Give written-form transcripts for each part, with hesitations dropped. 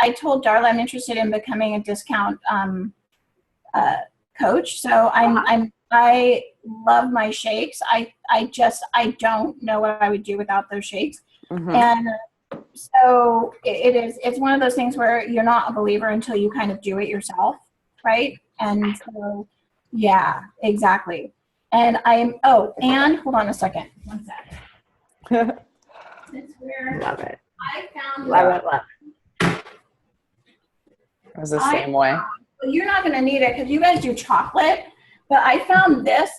I told Darla I'm interested in becoming a discount coach. So I love my shakes. I don't know what I would do without those shakes. And so it's one of those things where you're not a believer until you kind of do it yourself, right? And so, yeah, exactly. And and hold on a second. One sec. This is where love it. I found Love it. It was the same way. Well, you're not going to need it because you guys do chocolate, but I found this.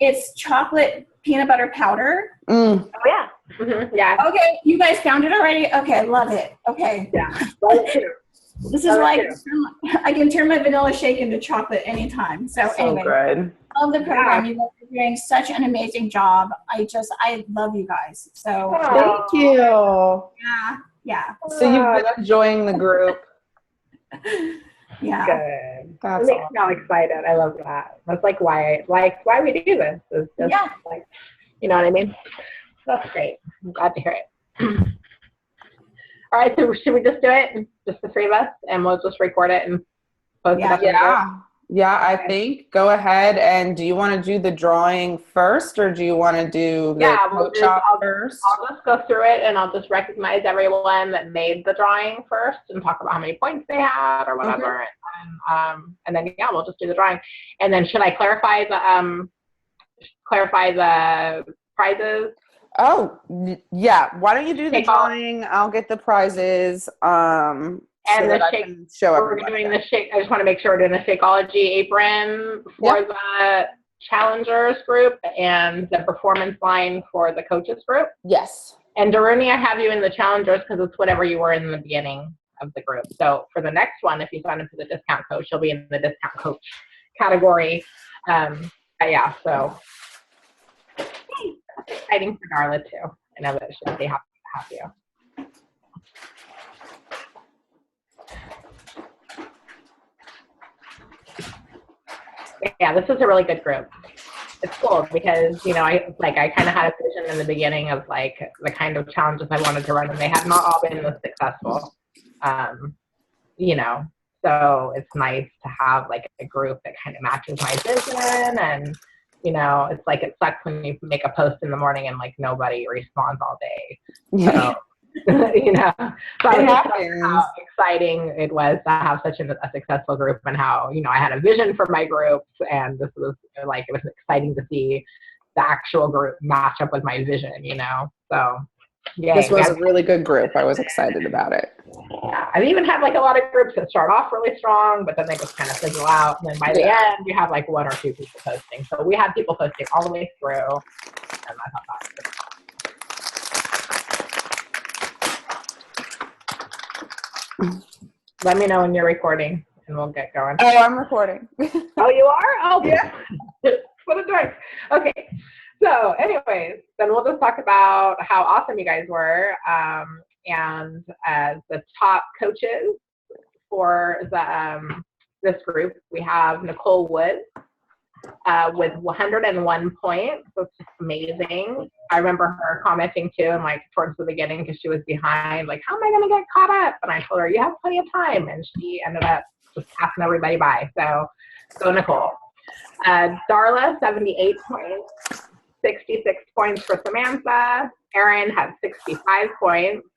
It's chocolate peanut butter powder. Oh yeah. Yeah. Okay, you guys found it already? Okay, love it. Okay. Yeah. Love it too. This is like, I can turn my vanilla shake into chocolate anytime. So anyway, good. love the program. You guys are doing such an amazing job. I love you guys. So Thank you. yeah. So you've been enjoying the group. Yeah. Good. That's It makes me all excited. I love that. That's like why we do this. Is just like, you know what I mean? That's great. I'm glad to hear it. All right, so should we just do it? Just the three of us, and we'll just record it and post it up. Yeah, I think go ahead. And do you want to do the drawing first, or do you want to do the coach off first? I'll just go through it, and I'll just recognize everyone that made the drawing first, and talk about how many points they had or whatever. And then we'll just do the drawing. And then should I clarify the prizes? Oh, yeah. Why don't you do the drawing? I'll get the prizes. And so the I shake, can show we're doing the shake. I just want to make sure we're doing the Shakeology apron for the challengers group and the performance line for the coaches group. Yes. And Daruni, I have you in the challengers because it's whatever you were in the beginning of the group. So for the next one, if you sign up for the discount coach, you'll be in the discount coach category. So that's exciting for Darla too. I know that she'll be happy to have you. Yeah, this is a really good group. It's cool because, I kind of had a vision in the beginning of like the kind of challenges I wanted to run, and they have not all been this successful. So it's nice to have like a group that kind of matches my vision, and it's like it sucks when you make a post in the morning and like nobody responds all day. So, so I was how exciting it was to have such a successful group, and how, I had a vision for my groups, and this was like, it was exciting to see the actual group match up with my vision, so. Yay. This was a really good group. I was excited about it. Yeah, I've even had like a lot of groups that start off really strong, but then they just kind of fizzle out, and then by the end, you have like one or two people posting. So we had people posting all the way through, and I thought that was good. Let me know when you're recording, and we'll get going. Oh, I'm recording. Oh, you are? Oh, yeah. What a joy. Okay. So anyways, then we'll just talk about how awesome you guys were. And as the top coaches for this group, we have Nicole Wood with 101 points. That's just amazing. I remember her commenting too, and like towards the beginning, because she was behind, like, how am I going to get caught up? And I told her, you have plenty of time. And she ended up just passing everybody by. So go Nicole. Darla, 78 points. 66 points for Samantha. Erin had 65 points.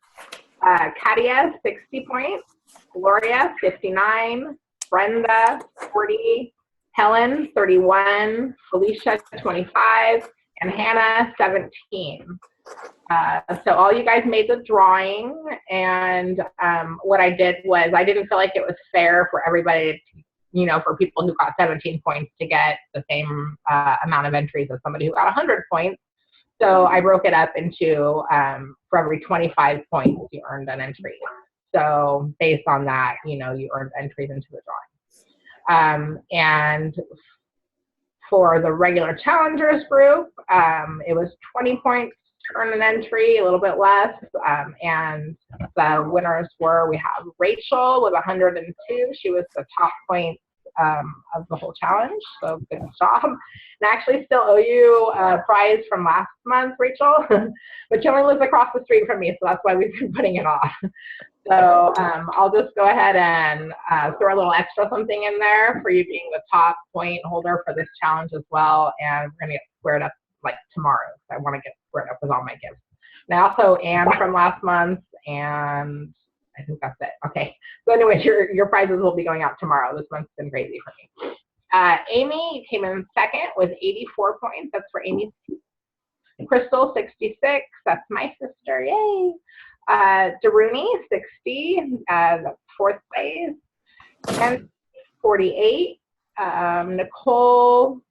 Katia, 60 points. Gloria, 59. Brenda, 40. Helen, 31. Felicia, 25. And Hannah, 17. So all you guys made the drawing. And what I did was, I didn't feel like it was fair for everybody to, for people who got 17 points to get the same amount of entries as somebody who got 100 points. So I broke it up into, for every 25 points, you earned an entry. So based on that, you earned entries into the drawing. And for the regular challengers group, it was 20 points to earn an entry, a little bit less. And the winners were, we have Rachel with 102. She was the top point of the whole challenge, so good job. And I actually still owe you a prize from last month, Rachel, but you only lives across the street from me, so that's why we've been putting it off. So I'll just go ahead and throw a little extra something in there for you being the top point holder for this challenge as well. And we're going to get squared up like tomorrow. So I want to get squared up with all my gifts. And also Anne from last month, and I think that's it. Okay. So anyways, your prizes will be going out tomorrow. This month's been crazy for me. Amy came in second with 84 points. That's for Amy. Crystal, 66. That's my sister. Yay. Daruni, 60. That's fourth place. And 48. Nicole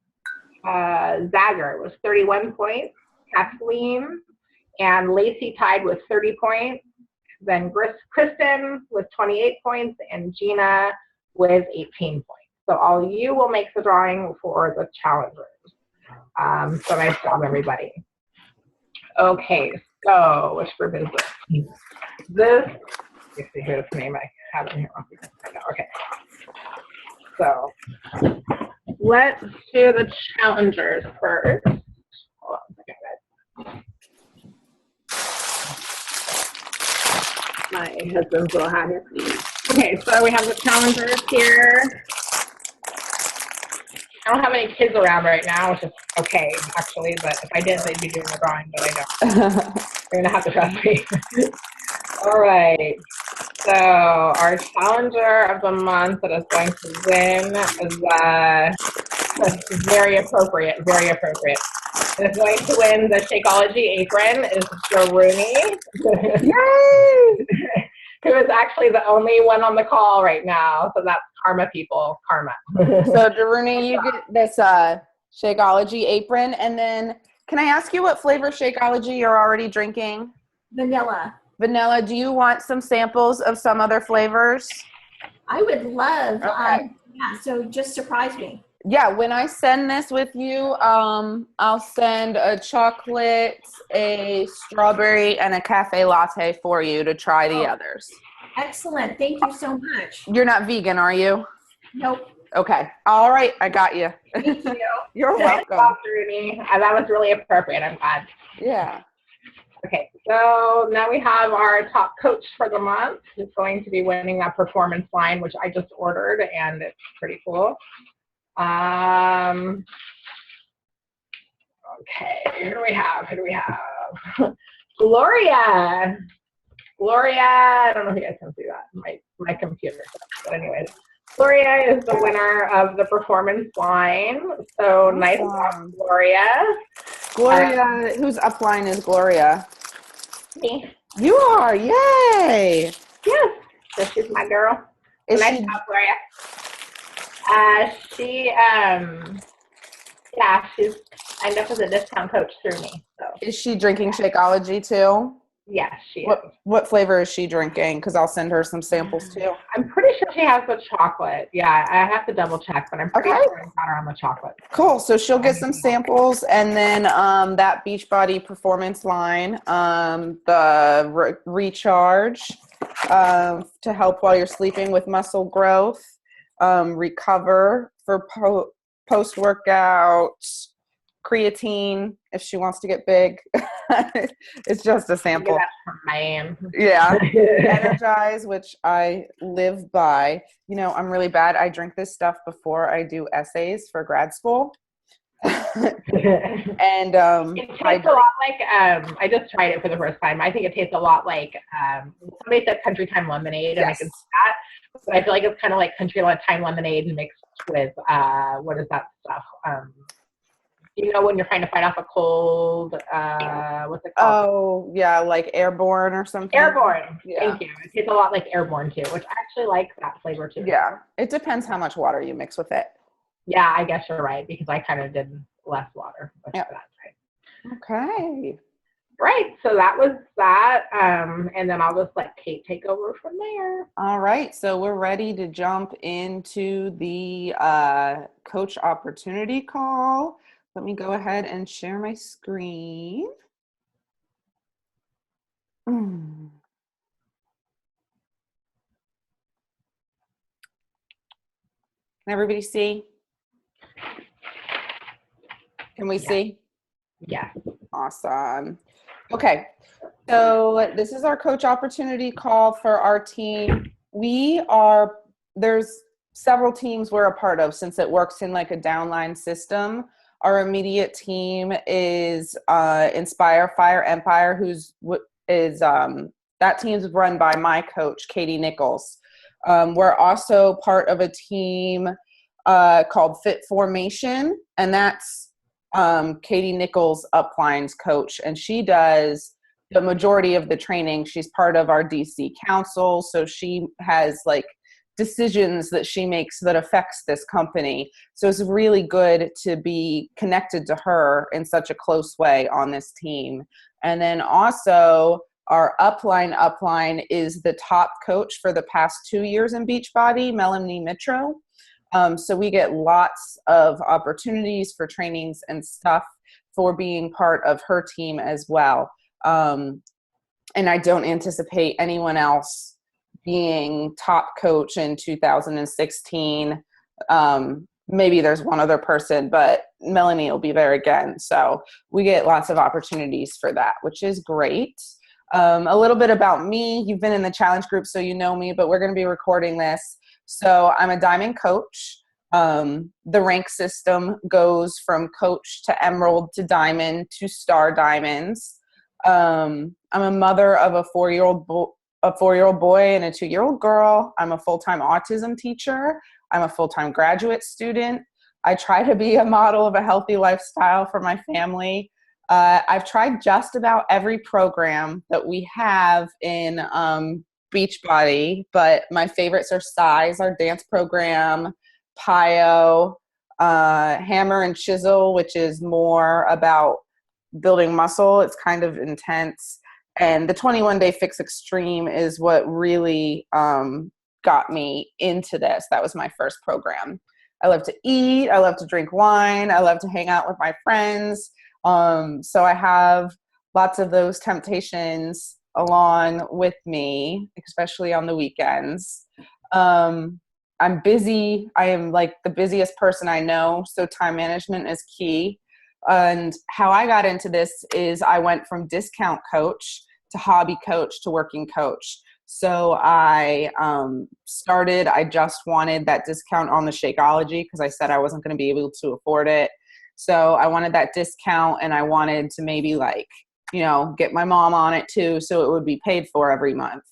Zager was 31 points. Kathleen and Lacey tied with 30 points. Then Kristen with 28 points and Gina with 18 points. So all you will make the drawing for the challengers. So nice job, everybody. Okay, so which group is this? Let me see whose name I have in here. Okay. So let's do the challengers first. Hold on a second, guys. My husband's little hat here. Okay, so we have the challengers here. I don't have any kids around right now, which is okay, actually, but if I did, they'd be doing the drawing, but I don't. You're gonna have to trust me. All right, so our challenger of the month that is going to win is very appropriate, very appropriate. And is going to win the Shakeology apron is Daruni. Yay! Who is actually the only one on the call right now. So that's Karma people, Karma. So Daruni, you get this Shakeology apron. And then can I ask you what flavor Shakeology you're already drinking? Vanilla. Vanilla. Do you want some samples of some other flavors? I would love. Okay. Yeah, so just surprise me. Yeah, when I send this with you, I'll send a chocolate, a strawberry, and a cafe latte for you to try the others. Excellent. Thank you so much. You're not vegan, are you? Nope. Okay. All right. I got you. Thank you. You're welcome. That was really appropriate. I'm glad. Yeah. Okay, so now we have our top coach for the month who's going to be winning that performance line, which I just ordered, and it's pretty cool. Okay, who do we have? Gloria. I don't know if you guys can see that. My computer. But anyways, Gloria is the winner of the performance line. So awesome. Nice job, Gloria. Gloria, whose upline is Gloria? Me. You are, yay! Yes, so she's my girl. Is nice she? job, Gloria. She's signed up as a discount coach through me. So. Is she drinking Shakeology too? Yes, she is. What flavor is she drinking? Because I'll send her some samples too. I'm pretty sure she has the chocolate. Yeah, I have to double check, but I'm pretty sure I got her on the chocolate. Cool. So she'll get some samples, and then that Beachbody Performance line, the Recharge to help while you're sleeping with muscle growth, Recover for post-workout, creatine if she wants to get big. It's just a sample. Yeah. Energize, which I live by. You know, I'm really bad. I drink this stuff before I do essays for grad school. And it tastes a lot like I just tried it for the first time. I think it tastes a lot like somebody said Country Time lemonade, and I can see that. But I feel like it's kind of like Country Time lemonade mixed with what is that stuff? You know, when you're trying to fight off a cold, what's it called? Oh, yeah, like Airborne or something. Airborne. Yeah. Thank you. It tastes a lot like Airborne too, which I actually like that flavor too. Yeah. It depends how much water you mix with it. Yeah, I guess you're right, because I kind of did less water. Yeah. Right. Okay. Right. So that was that. And then I'll just let Kate take over from there. All right. So we're ready to jump into the coach opportunity call. Let me go ahead and share my screen. Can everybody see? Can we see? Yeah. Awesome. Okay. So this is our coach opportunity call for our team. There's several teams we're a part of since it works in like a downline system. Our immediate team is Inspire Fire Empire, that team's run by my coach, Katie Nichols. We're also part of a team called Fit Formation, and that's Katie Nichols' upline's coach, and she does the majority of the training. She's part of our DC council, so she has like decisions that she makes that affects this company. So it's really good to be connected to her in such a close way on this team. And then also our upline is the top coach for the past 2 years in Beachbody, Melanie Mitro. So we get lots of opportunities for trainings and stuff for being part of her team as well. And I don't anticipate anyone else being top coach in 2016. Maybe there's one other person, but Melanie will be there again. So we get lots of opportunities for that, which is great. A little bit about me. You've been in the challenge group, so you know me, but we're going to be recording this. So I'm a diamond coach. The rank system goes from coach to emerald to diamond to star diamonds. I'm a mother of a 4-year-old boy and a 2-year-old girl. I'm a full-time autism teacher. I'm a full-time graduate student. I try to be a model of a healthy lifestyle for my family. I've tried just about every program that we have in Beachbody, but my favorites are Size, our dance program, PiYo, Hammer and Chisel, which is more about building muscle. It's kind of intense. And the 21-Day Fix Extreme is what really got me into this. That was my first program. I love to eat. I love to drink wine. I love to hang out with my friends. So I have lots of those temptations along with me, especially on the weekends. I'm busy. I am like the busiest person I know. So time management is key. And how I got into this is I went from discount coach to hobby coach to working coach. So I just wanted that discount on the Shakeology because I said I wasn't going to be able to afford it. So I wanted that discount, and I wanted to maybe get my mom on it too, so it would be paid for every month.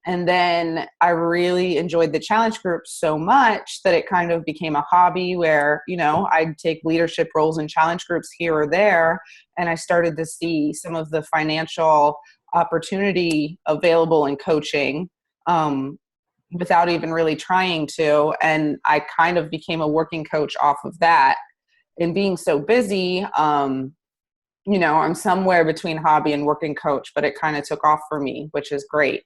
And then I really enjoyed the challenge group so much that it kind of became a hobby where, I'd take leadership roles in challenge groups here or there. And I started to see some of the financial opportunity available in coaching without even really trying to. And I kind of became a working coach off of that. And being so busy, I'm somewhere between hobby and working coach, but it kind of took off for me, which is great.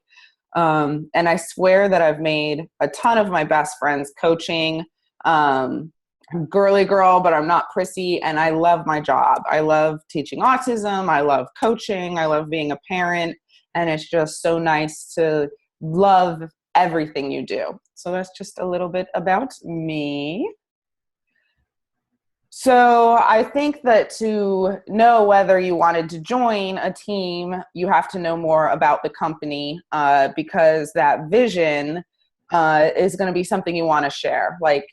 And I swear that I've made a ton of my best friends coaching. I'm a girly girl, but I'm not prissy, and I love my job. I love teaching autism. I love coaching. I love being a parent, and it's just so nice to love everything you do. So that's just a little bit about me. So I think that to know whether you wanted to join a team, you have to know more about the company because that vision is going to be something you want to share. Like,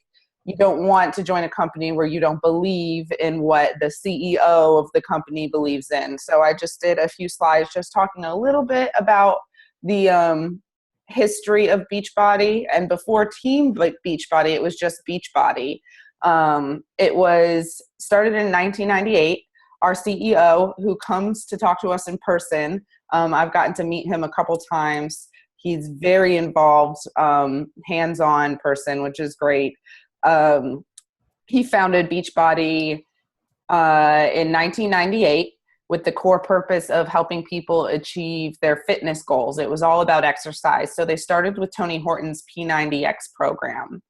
you don't want to join a company where you don't believe in what the CEO of the company believes in. So I just did a few slides just talking a little bit about the history of Beachbody. And before Team Beachbody, it was just Beachbody. It was started in 1998. Our CEO, who comes to talk to us in person, I've gotten to meet him a couple times. He's very involved, hands-on person, which is great. He founded Beachbody in 1998 with the core purpose of helping people achieve their fitness goals. It was all about exercise. So they started with Tony Horton's P90X program.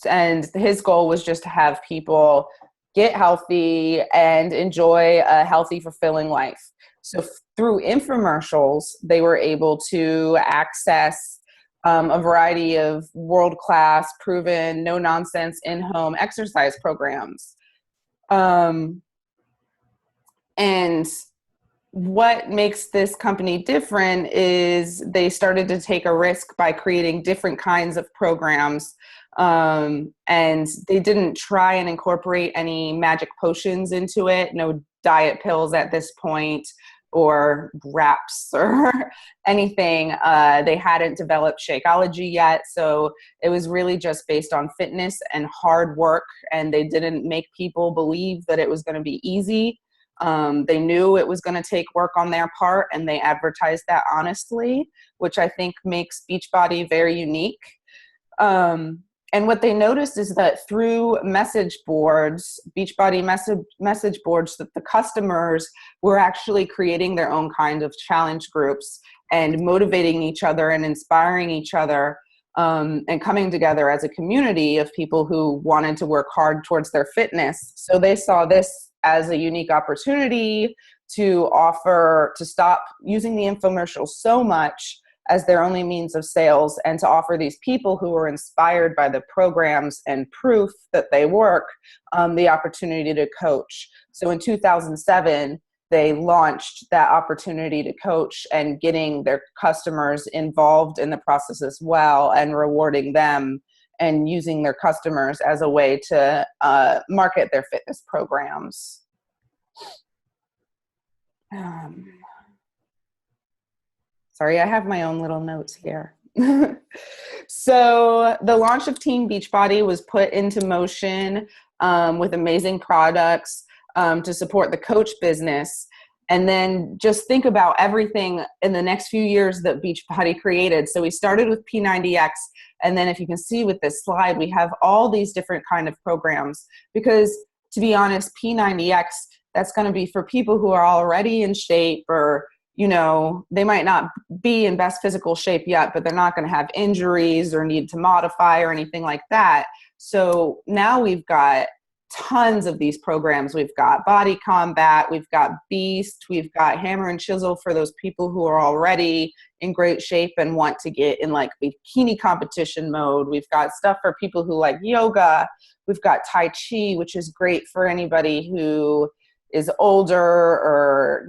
And his goal was just to have people get healthy and enjoy a healthy, fulfilling life. So through infomercials, they were able to access a variety of world-class, proven, no-nonsense, in-home exercise programs. And what makes this company different is they started to take a risk by creating different kinds of programs. And they didn't try and incorporate any magic potions into it, no diet pills at this point, or wraps or anything. They hadn't developed Shakeology yet. So it was really just based on fitness and hard work. And they didn't make people believe that it was going to be easy. They knew it was going to take work on their part, and they advertised that honestly, which I think makes Beachbody very unique. And what they noticed is that through message boards, Beachbody message boards, that the customers were actually creating their own kind of challenge groups and motivating each other and inspiring each other, and coming together as a community of people who wanted to work hard towards their fitness. So they saw this as a unique opportunity to stop using the infomercial so much as their only means of sales, and to offer these people who were inspired by the programs and proof that they work, the opportunity to coach. So in 2007, they launched that opportunity to coach, and getting their customers involved in the process as well, and rewarding them, and using their customers as a way to market their fitness programs. Sorry, I have my own little notes here. So the launch of Team Beachbody was put into motion with amazing products to support the coach business. And then just think about everything in the next few years that Beachbody created. So we started with P90X. And then if you can see with this slide, we have all these different kind of programs. Because to be honest, P90X, that's going to be for people who are already in shape, or they might not be in best physical shape yet, but they're not going to have injuries or need to modify or anything like that. So now we've got tons of these programs. We've got Body Combat, we've got Beast, we've got Hammer and Chisel for those people who are already in great shape and want to get in like bikini competition mode. We've got stuff for people who like yoga. We've got Tai Chi, which is great for anybody who is older or,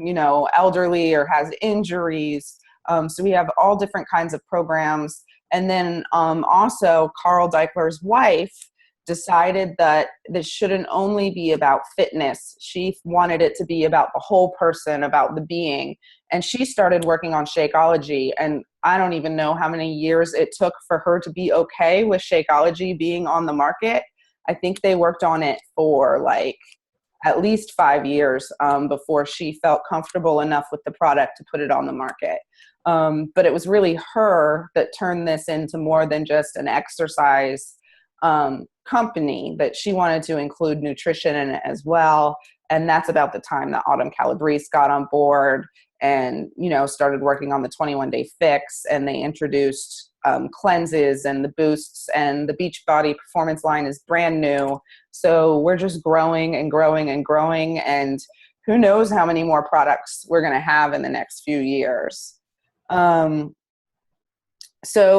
elderly or has injuries. So we have all different kinds of programs. And then also Carl Daikeler's wife decided that this shouldn't only be about fitness. She wanted it to be about the whole person, about the being. And she started working on Shakeology. And I don't even know how many years it took for her to be okay with Shakeology being on the market. I think they worked on it for like at least 5 years before she felt comfortable enough with the product to put it on the market. But it was really her that turned this into more than just an exercise company, that she wanted to include nutrition in it as well. And that's about the time that Autumn Calabrese got on board and, started working on the 21-day fix, and they introduced cleanses and the boosts, and the Beachbody performance line is brand new. So we're just growing and growing and growing, and who knows how many more products we're going to have in the next few years. So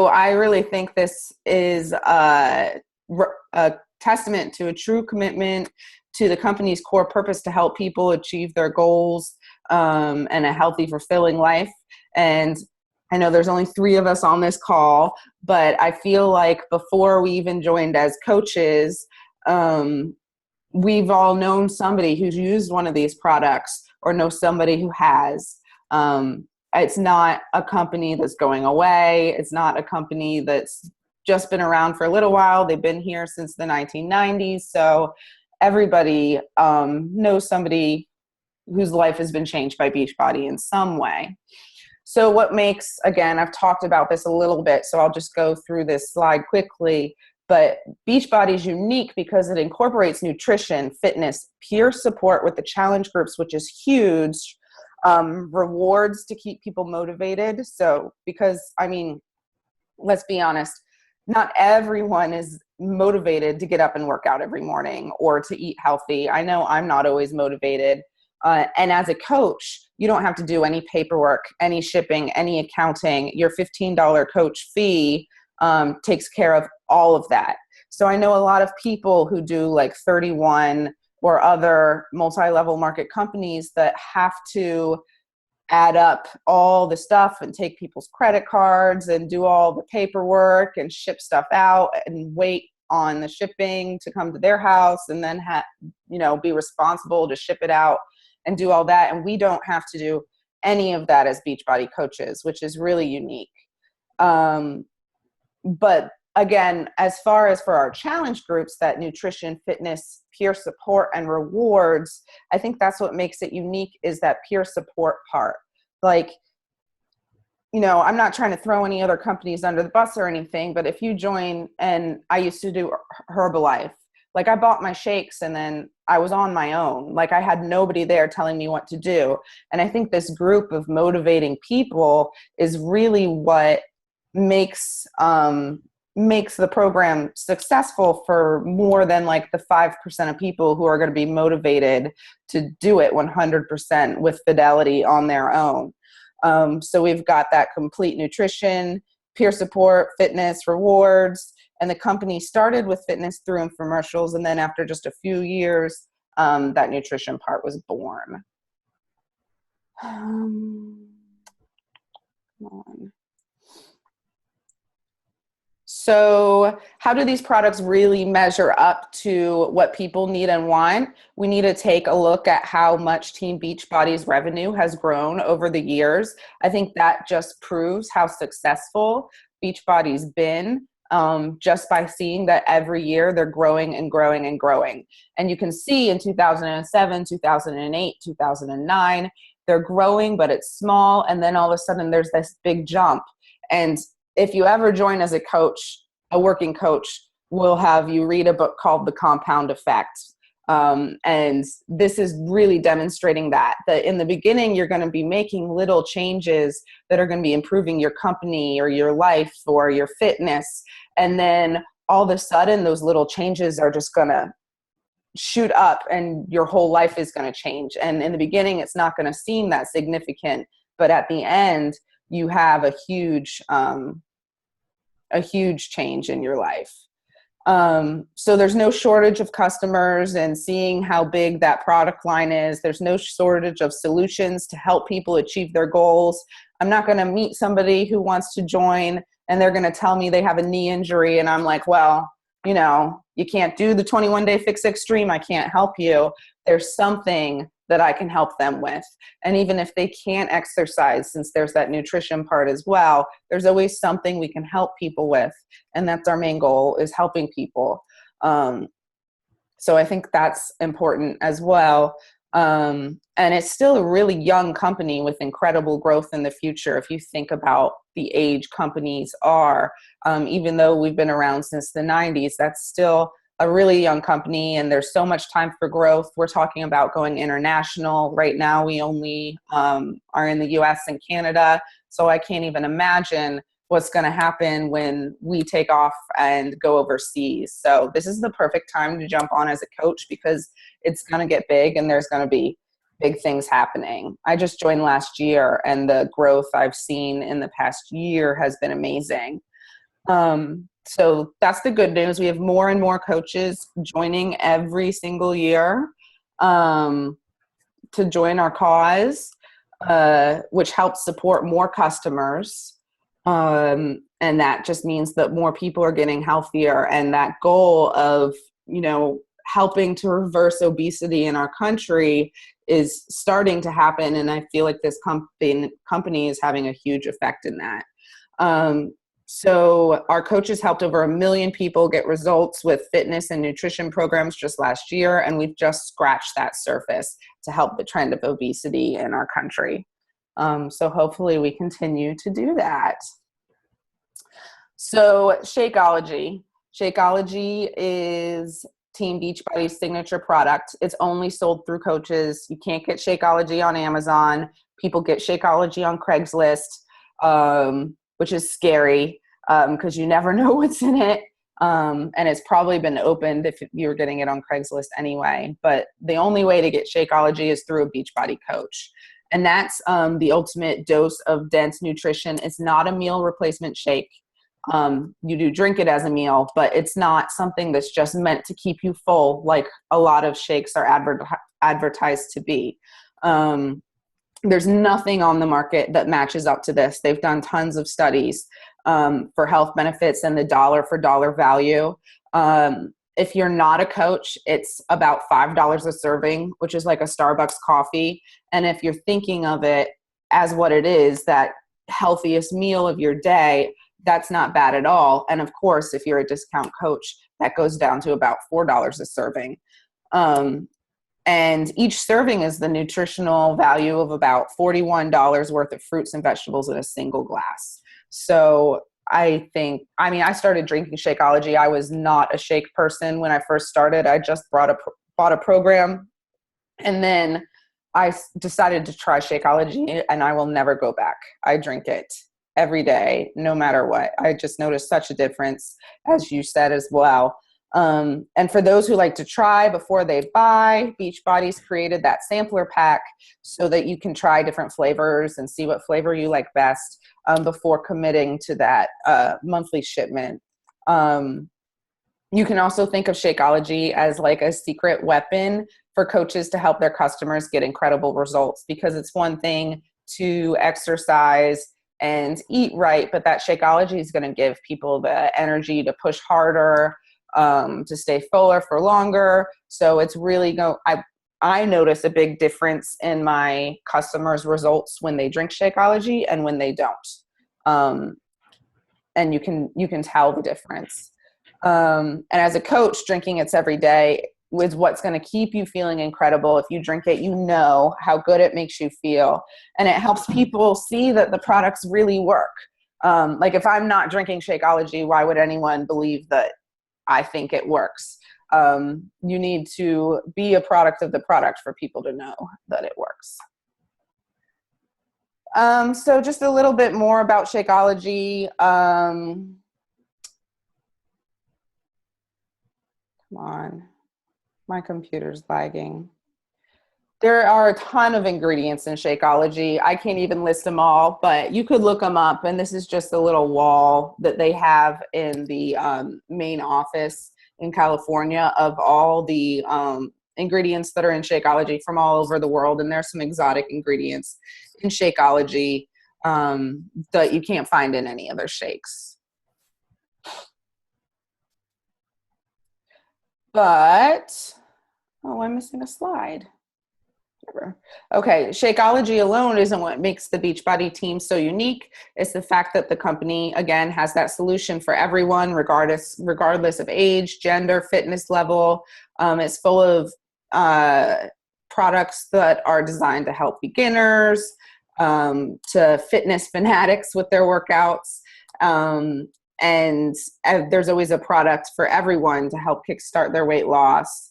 I really think this is a testament to a true commitment to the company's core purpose to help people achieve their goals and a healthy, fulfilling life. And I know there's only 3 of us on this call, but I feel like before we even joined as coaches, we've all known somebody who's used one of these products or know somebody who has. It's not a company that's going away. It's not a company that's just been around for a little while. They've been here since the 1990s. So everybody knows somebody whose life has been changed by Beachbody in some way. So what makes, again, I've talked about this a little bit, so I'll just go through this slide quickly, but Beachbody is unique because it incorporates nutrition, fitness, peer support with the challenge groups, which is huge, rewards to keep people motivated. So because, let's be honest, not everyone is motivated to get up and work out every morning or to eat healthy. I know I'm not always motivated. And as a coach, you don't have to do any paperwork, any shipping, any accounting. Your $15 coach fee takes care of all of that. So I know a lot of people who do like 31 or other multi-level market companies that have to add up all the stuff and take people's credit cards and do all the paperwork and ship stuff out and wait on the shipping to come to their house, and then be responsible to ship it out and do all that. And we don't have to do any of that as Beachbody coaches, which is really unique. But again, as far as for our challenge groups, that nutrition, fitness, peer support, and rewards, I think that's what makes it unique, is that peer support part. Like, I'm not trying to throw any other companies under the bus or anything, but if you join, and I used to do Herbalife, like I bought my shakes and then I was on my own. Like I had nobody there telling me what to do. And I think this group of motivating people is really what makes the program successful for more than like the 5% of people who are going to be motivated to do it 100% with fidelity on their own. So we've got that complete nutrition, peer support, fitness, rewards, and the company started with fitness through infomercials. And then after just a few years, that nutrition part was born. Come on. So how do these products really measure up to what people need and want? We need to take a look at how much Team Beachbody's revenue has grown over the years. I think that just proves how successful Beachbody's been, just by seeing that every year they're growing and growing and growing. And you can see in 2007, 2008, 2009, they're growing, but it's small. And then all of a sudden there's this big jump. And if you ever join as a coach, a working coach, we'll have you read a book called The Compound Effect. And this is really demonstrating that in the beginning, you're going to be making little changes that are going to be improving your company or your life or your fitness. And then all of a sudden, those little changes are just going to shoot up and your whole life is going to change. And in the beginning, it's not going to seem that significant, but at the end, you have a huge change in your life. So there's no shortage of customers, and seeing how big that product line is, there's no shortage of solutions to help people achieve their goals. I'm not going to meet somebody who wants to join and they're going to tell me they have a knee injury. And I'm like, well, you can't do the 21-day fix extreme. I can't help you. There's something that I can help them with. And even if they can't exercise, since there's that nutrition part as well, there's always something we can help people with. And that's our main goal, is helping people. So I think that's important as well. And it's still a really young company with incredible growth in the future. If you think about the age companies are, even though we've been around since the 90s, that's still a really young company, and there's so much time for growth. We're talking about going international. Right now, we only are in the US and Canada, so I can't even imagine what's going to happen when we take off and go overseas. So this is the perfect time to jump on as a coach, because it's going to get big and there's going to be big things happening. I just joined last year, and the growth I've seen in the past year has been amazing. So that's the good news. We have more and more coaches joining every single year to join our cause, which helps support more customers. And that just means that more people are getting healthier. And that goal of, helping to reverse obesity in our country is starting to happen. And I feel like this company is having a huge effect in that. So our coaches helped over 1 million people get results with fitness and nutrition programs just last year, and we've just scratched that surface to help the trend of obesity in our country. So hopefully we continue to do that. So Shakeology. Shakeology is Team Beachbody's signature product. It's only sold through coaches. You can't get Shakeology on Amazon. People get Shakeology on Craigslist, which is scary. Because you never know what's in it. And it's probably been opened if you're getting it on Craigslist anyway. But the only way to get Shakeology is through a Beachbody coach. And that's the ultimate dose of dense nutrition. It's not a meal replacement shake. You do drink it as a meal, but it's not something that's just meant to keep you full like a lot of shakes are advertised to be. There's nothing on the market that matches up to this. They've done tons of studies for health benefits and the dollar for dollar value. If you're not a coach, it's about $5 a serving, which is like a Starbucks coffee. And if you're thinking of it as what it is, that healthiest meal of your day, that's not bad at all. And of course, if you're a discount coach, that goes down to about $4 a serving. And each serving is the nutritional value of about $41 worth of fruits and vegetables in a single glass. So I started drinking Shakeology. I was not a shake person when I first started. I just bought a program, and then I decided to try Shakeology, and I will never go back. I drink it every day, no matter what. I just noticed such a difference, as you said as well. And for those who like to try before they buy, Beachbody's created that sampler pack so that you can try different flavors and see what flavor you like best before committing to that monthly shipment. You can also think of Shakeology as like a secret weapon for coaches to help their customers get incredible results, because it's one thing to exercise and eat right, but that Shakeology is going to give people the energy to push harder, to stay fuller for longer. So it's really I notice a big difference in my customers' results when they drink Shakeology and when they don't. And you can tell the difference. And as a coach, drinking it every day is what's going to keep you feeling incredible. If you drink it, you know how good it makes you feel. And it helps people see that the products really work. Like if I'm not drinking Shakeology, why would anyone believe that I think it works? You need to be a product of the product for people to know that it works. So just a little bit more about Shakeology. Come on, my computer's lagging. There are a ton of ingredients in Shakeology. I can't even list them all, but you could look them up. And this is just a little wall that they have in the main office in California of all the ingredients that are in Shakeology from all over the world. And there's some exotic ingredients in Shakeology that you can't find in any other shakes. But, I'm missing a slide. Okay, Shakeology alone isn't what makes the Beachbody team so unique. It's the fact that the company, again, has that solution for everyone, regardless of age, gender, fitness level. It's full of products that are designed to help beginners, to fitness fanatics with their workouts. And there's always a product for everyone to help kickstart their weight loss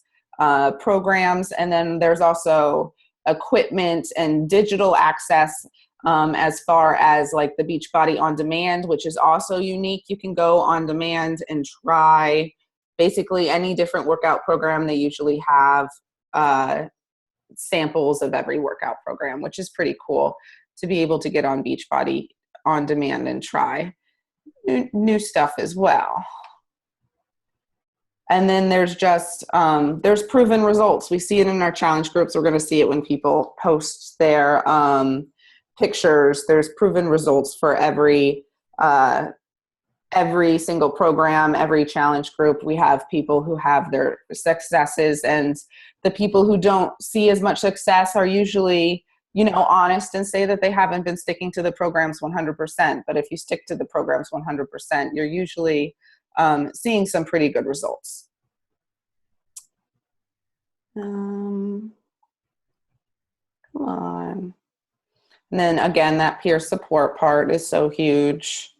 programs. And then there's also equipment and digital access as far as like the Beachbody On Demand, which is also unique. You can go on demand and try basically any different workout program. They usually have samples of every workout program, which is pretty cool to be able to get on Beachbody On Demand and try new stuff as well. And then there's just, there's proven results. We see it in our challenge groups. We're going to see it when people post their pictures. There's proven results for every single program, every challenge group. We have people who have their successes, and the people who don't see as much success are usually, honest and say that they haven't been sticking to the programs 100%. But if you stick to the programs 100%, you're usually seeing some pretty good results. Come on. And then again, that peer support part is so huge.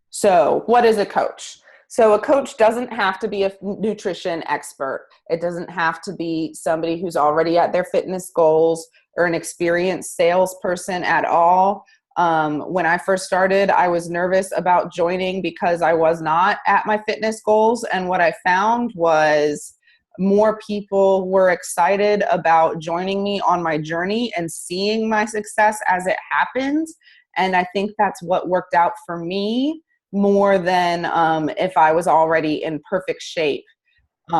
So what is a coach? So a coach doesn't have to be a nutrition expert. It doesn't have to be somebody who's already at their fitness goals or an experienced salesperson at all. When I first started, I was nervous about joining because I was not at my fitness goals. And what I found was more people were excited about joining me on my journey and seeing my success as it happened. And I think that's what worked out for me more than if I was already in perfect shape. If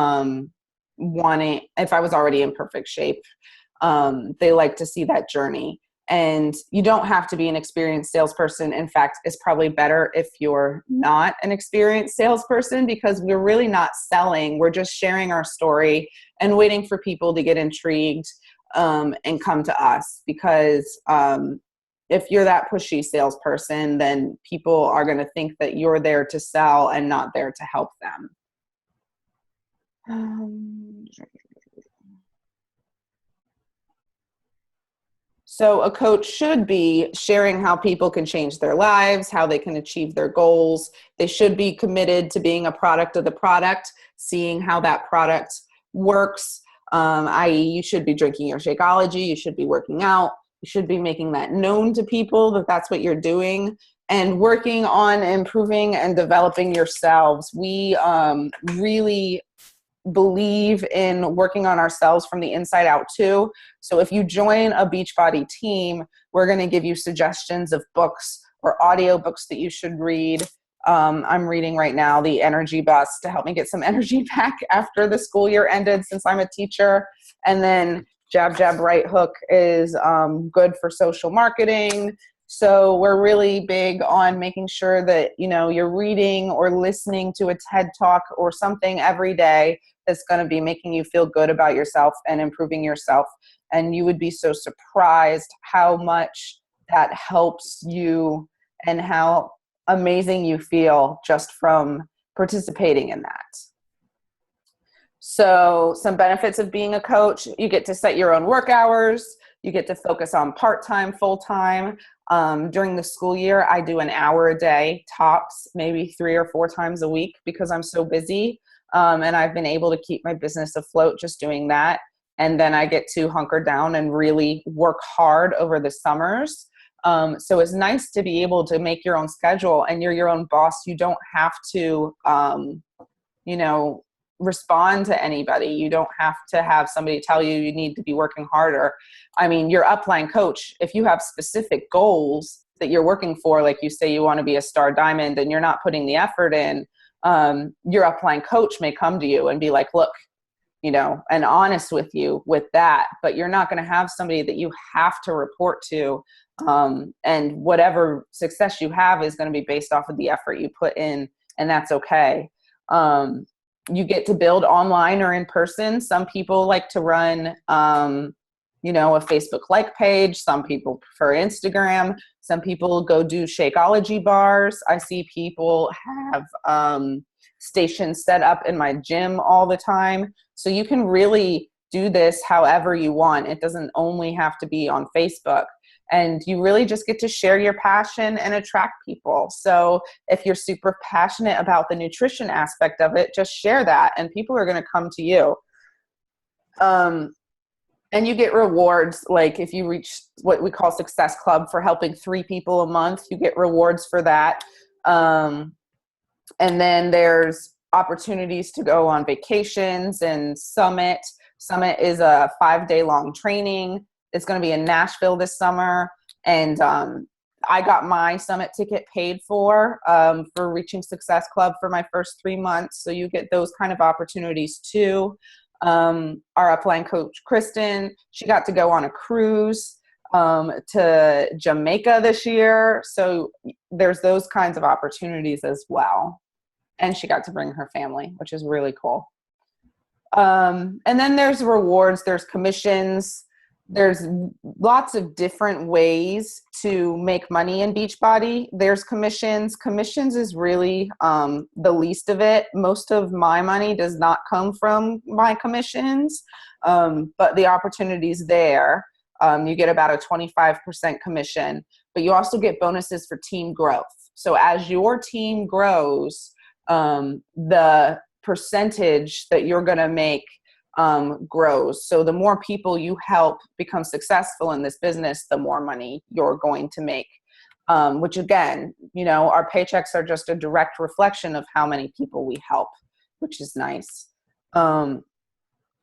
I was already in perfect shape. They like to see that journey. And you don't have to be an experienced salesperson. In fact, it's probably better if you're not an experienced salesperson, because we're really not selling. We're just sharing our story and waiting for people to get intrigued and come to us. Because if you're that pushy salesperson, then people are going to think that you're there to sell and not there to help them. So a coach should be sharing how people can change their lives, how they can achieve their goals. They should be committed to being a product of the product, seeing how that product works, i.e. you should be drinking your Shakeology, you should be working out, you should be making that known to people that that's what you're doing, and working on improving and developing yourselves. We really believe in working on ourselves from the inside out too. So if you join a Beachbody team, we're going to give you suggestions of books or audiobooks that you should read. I'm reading right now The Energy Bus to help me get some energy back after the school year ended, since I'm a teacher. And then Jab Jab Right Hook is good for social marketing. So we're really big on making sure that, you know, you're reading or listening to a TED Talk or something every day that's going to be making you feel good about yourself and improving yourself. And you would be so surprised how much that helps you and how amazing you feel just from participating in that. So some benefits of being a coach: you get to set your own work hours. You get to focus on part-time, full-time. During the school year, I do an hour a day, tops, maybe 3 or 4 times a week, because I'm so busy. And I've been able to keep my business afloat just doing that. And then I get to hunker down and really work hard over the summers. So it's nice to be able to make your own schedule, and you're your own boss. You don't have to, respond to anybody. You don't have to have somebody tell you you need to be working harder. I mean, your upline coach, if you have specific goals that you're working for, like you say you want to be a star diamond and you're not putting the effort in, your upline coach may come to you and be like, look, and honest with you with that, but you're not going to have somebody that you have to report to. And whatever success you have is going to be based off of the effort you put in, and that's okay. You get to build online or in person. Some people like to run, a Facebook like page. Some people prefer Instagram. Some people go do Shakeology bars. I see people have stations set up in my gym all the time. So you can really do this however you want. It doesn't only have to be on Facebook. And you really just get to share your passion and attract people. So if you're super passionate about the nutrition aspect of it, just share that and people are going to come to you. And you get rewards. Like if you reach what we call Success Club for helping 3 people a month, you get rewards for that. And then there's opportunities to go on vacations and Summit. Summit is a 5-day long training. It's going to be in Nashville this summer. And I got my Summit ticket paid for Reaching Success Club for my first 3 months. So you get those kind of opportunities too. Our upline coach, Kristen, she got to go on a cruise to Jamaica this year. So there's those kinds of opportunities as well. And she got to bring her family, which is really cool. And then there's rewards, there's commissions. There's lots of different ways to make money in Beachbody. There's commissions. Commissions is really the least of it. Most of my money does not come from my commissions, but the opportunity's there. You get about a 25% commission, but you also get bonuses for team growth. So as your team grows, the percentage that you're going to make grows. So the more people you help become successful in this business, the more money you're going to make. Which again, our paychecks are just a direct reflection of how many people we help, which is nice.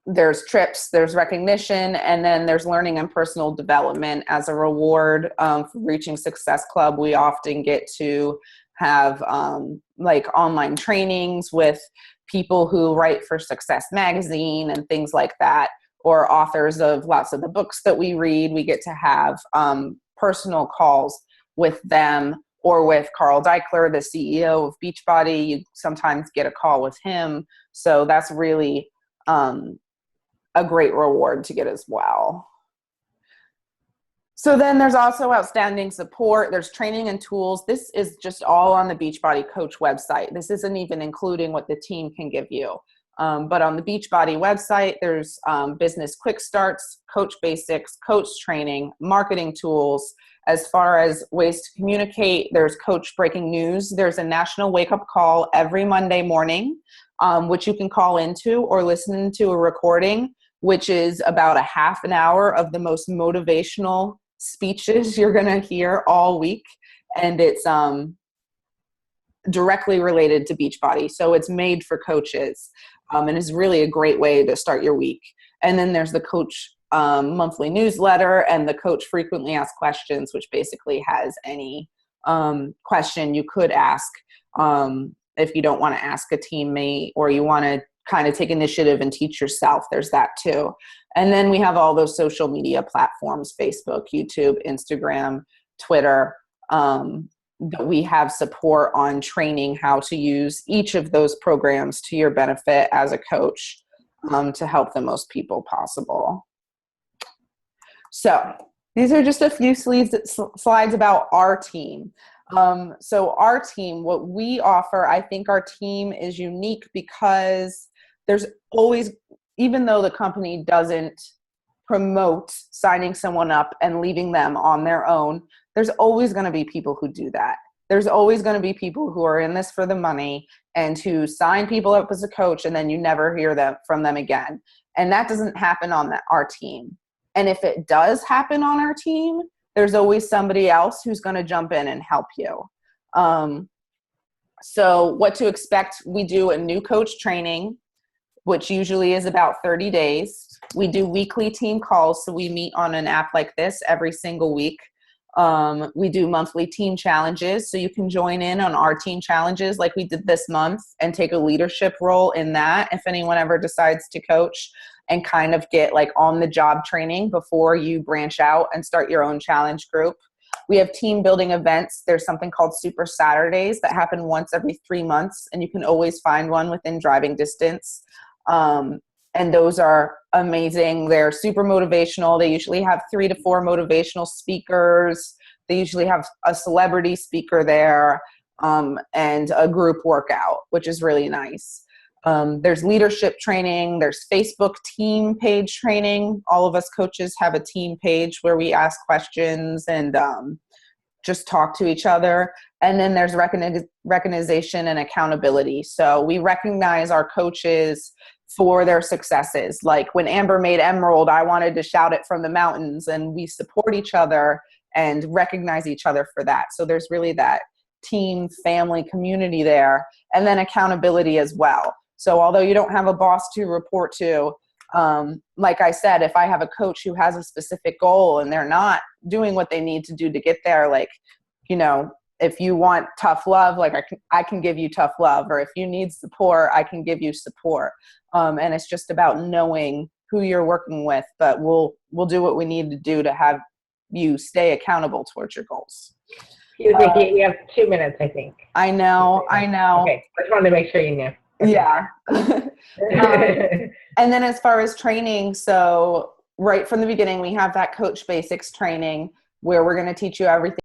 There's trips, there's recognition, and then there's learning and personal development as a reward for Reaching Success Club. We often get to have online trainings with people who write for Success Magazine and things like that, or authors of lots of the books that we read. We get to have personal calls with them, or with Carl Deichler, the CEO of Beachbody. You sometimes get a call with him. So that's really a great reward to get as well. So then there's also outstanding support. There's training and tools. This is just all on the Beachbody Coach website. This isn't even including what the team can give you. But on the Beachbody website, there's business quick starts, coach basics, coach training, marketing tools. As far as ways to communicate, there's coach breaking news. There's a national wake up call every Monday morning, which you can call into or listen to a recording, which is about a half an hour of the most motivational speeches you're going to hear all week. And it's directly related to Beachbody. So it's made for coaches, and is really a great way to start your week. And then there's the coach monthly newsletter and the coach frequently asked questions, which basically has any question you could ask if you don't want to ask a teammate, or you want to kind of take initiative and teach yourself. There's that too. And then we have all those social media platforms, Facebook, YouTube, Instagram, Twitter. We have support on training how to use each of those programs to your benefit as a coach, to help the most people possible. So these are just a few slides about our team. So our team, what we offer, I think our team is unique because there's always, even though the company doesn't promote signing someone up and leaving them on their own, there's always going to be people who do that. There's always going to be people who are in this for the money and who sign people up as a coach, and then you never hear from them again. And that doesn't happen on our team. And if it does happen on our team, there's always somebody else who's going to jump in and help you. So what to expect, we do a new coach training, which usually is about 30 days. We do weekly team calls. So we meet on an app like this every single week. We do monthly team challenges. So you can join in on our team challenges like we did this month and take a leadership role in that if anyone ever decides to coach, and kind of get like on the job training before you branch out and start your own challenge group. We have team building events. There's something called Super Saturdays that happen once every 3 months, and you can always find one within driving distance. And those are amazing. They're super motivational. They usually have 3 to 4 motivational speakers. They usually have a celebrity speaker there, and a group workout, which is really nice. There's leadership training. There's Facebook team page training. All of us coaches have a team page where we ask questions and just talk to each other. And then there's recognition and accountability. So we recognize our coaches for their successes. Like when Amber made Emerald, I wanted to shout it from the mountains, and we support each other and recognize each other for that. So there's really that team, family, community there, and then accountability as well. So although you don't have a boss to report to, like I said, if I have a coach who has a specific goal and they're not doing what they need to do to get there, like, you know, if you want tough love, like I can give you tough love, or if you need support, I can give you support. And it's just about knowing who you're working with, but we'll do what we need to do to have you stay accountable towards your goals. Excuse me, we have 2 minutes, I think. I know. Okay, I just wanted to make sure you knew. Okay. Yeah. And then as far as training, so right from the beginning, we have that Coach Basics training where we're going to teach you everything